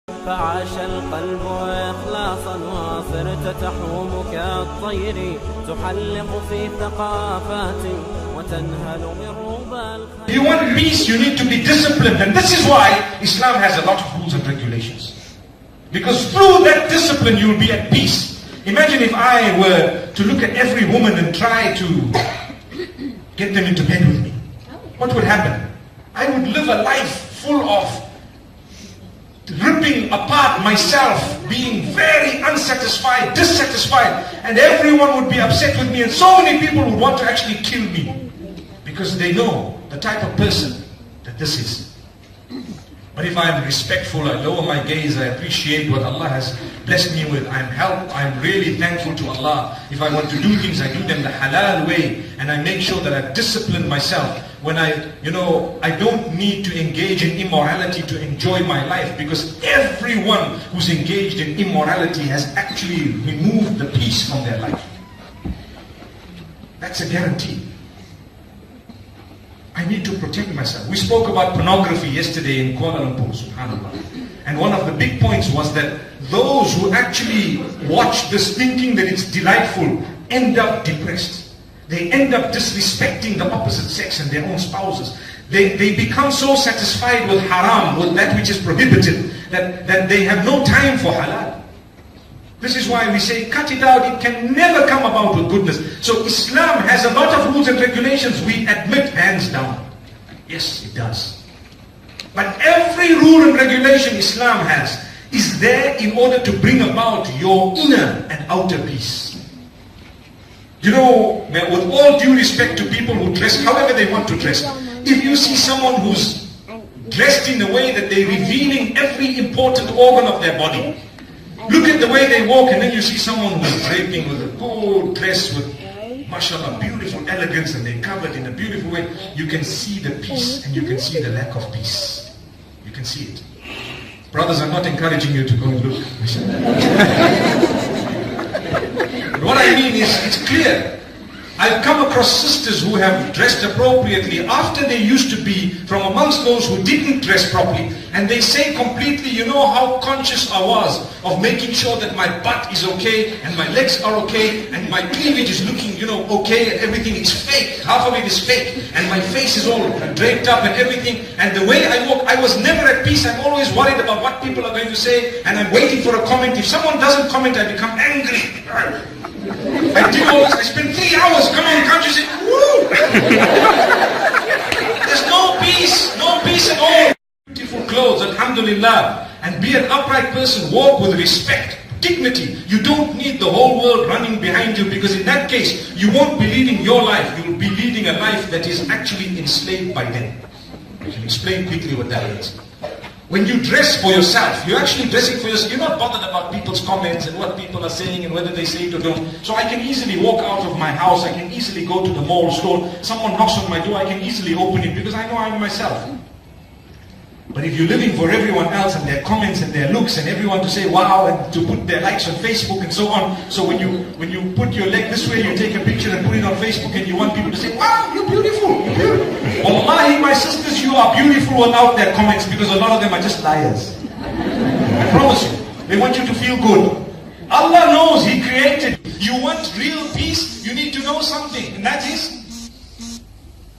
فعاش القلب إخلاصا وصرت تحوم كالطير تحلق في ثقافات وتنهل من ربى الخير. If you want peace, you need to be disciplined, and this is why Islam has a lot of rules and regulations. Because through that discipline you will be at peace. Imagine if I were to look at every woman and try to get them into bed with me. What would happen? I would live a life full of ripping apart myself, being very unsatisfied, dissatisfied, and everyone would be upset with me, and so many people would want to actually kill me because they know the type of person that this is. But if I am respectful, I lower my gaze, I appreciate what Allah has blessed me with, I'm really thankful to Allah. If I want to do things, I do them the halal way, and I make sure that I've disciplined myself. When I don't need to engage in immorality to enjoy my life, because everyone who's engaged in immorality has actually removed the peace from their life. That's a guarantee. I need to protect myself. We spoke about pornography yesterday in Kuala Lumpur, subhanAllah. And one of the big points was that those who actually watch this thinking that it's delightful end up depressed. They end up disrespecting the opposite sex and their own spouses. They become so satisfied with haram, with that which is prohibited, that they have no time for halal. This is why we say, cut it out, it can never come about with goodness. So Islam has a lot of rules and regulations, we admit hands down. Yes, it does. But every rule and regulation Islam has is there in order to bring about your inner and outer peace. You know, with all due respect to people who dress however they want to dress, if you see someone who's dressed in a way that they're revealing every important organ of their body, look at the way they walk, and then you see someone who's draping with a gold dress with, mashallah, beautiful elegance, and they're covered in a beautiful way, you can see the peace and you can see the lack of peace. You can see it. Brothers, I'm not encouraging you to go and look. But what I mean is, it's clear. I've come across sisters who have dressed appropriately after they used to be from amongst those who didn't dress properly, and they say completely, you know how conscious I was of making sure that my butt is okay, and my legs are okay, and my cleavage is looking, okay, and everything is fake, half of it is fake, and my face is all draped up and everything, and the way I walk, I was never at peace. I'm always worried about what people are going to say, and I'm waiting for a comment. If someone doesn't comment, I become angry. I do all this, I spend 3 hours, come on, can't you see? Woo! There's no peace at all. Beautiful clothes, alhamdulillah, and be an upright person, walk with respect, dignity. You don't need the whole world running behind you, because in that case, you won't be leading your life, you will be leading a life that is actually enslaved by them. I can explain quickly what that is. When you dress for yourself, you're actually dressing for yourself. You're not bothered about people's comments and what people are saying and whether they say it or don't. So I can easily walk out of my house, I can easily go to the mall store, someone knocks on my door, I can easily open it because I know I'm myself. But if you're living for everyone else and their comments and their looks and everyone to say wow and to put their likes on Facebook and so on, so when you put your leg this way, you take a picture and put it on Facebook and you want people to say, wow, you're beautiful, you're beautiful. Wallahi, my sisters, you are beautiful without their comments, because a lot of them are just liars. I promise you. They want you to feel good. Allah knows, He created. You want real peace, you need to know something, and that is,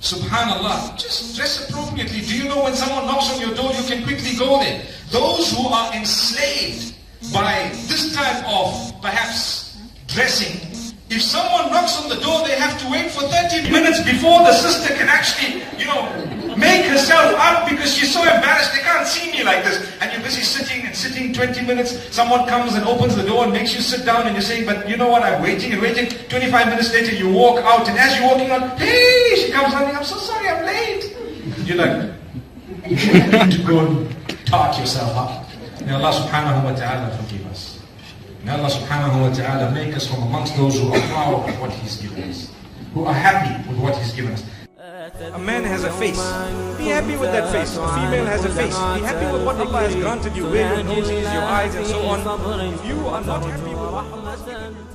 subhanallah, just dress appropriately. Do you know when someone knocks on your door, you can quickly go there? Those who are enslaved by this type of, perhaps, dressing, if someone knocks on the door, they have to wait for 30 minutes before the sister can actually, make herself up, because she's so embarrassed, they can't see me like this. And you're busy sitting 20 minutes, someone comes and opens the door and makes you sit down, and you're saying, but you know what, I'm waiting and waiting. 25 minutes later, you walk out, and as you're walking out, hey, she comes running, I'm so sorry, I'm late. You're like, you need to go and tart yourself up. May Allah subhanahu wa ta'ala forgive us. May Allah subhanahu wa ta'ala make us from amongst those who are proud of what He's given us, who are happy with what He's given us. A man has a face. Be happy with that face. A female has a face. Be happy with what Allah has granted you, where your nose is, your eyes and so on. If you are not happy with what Allah has given you,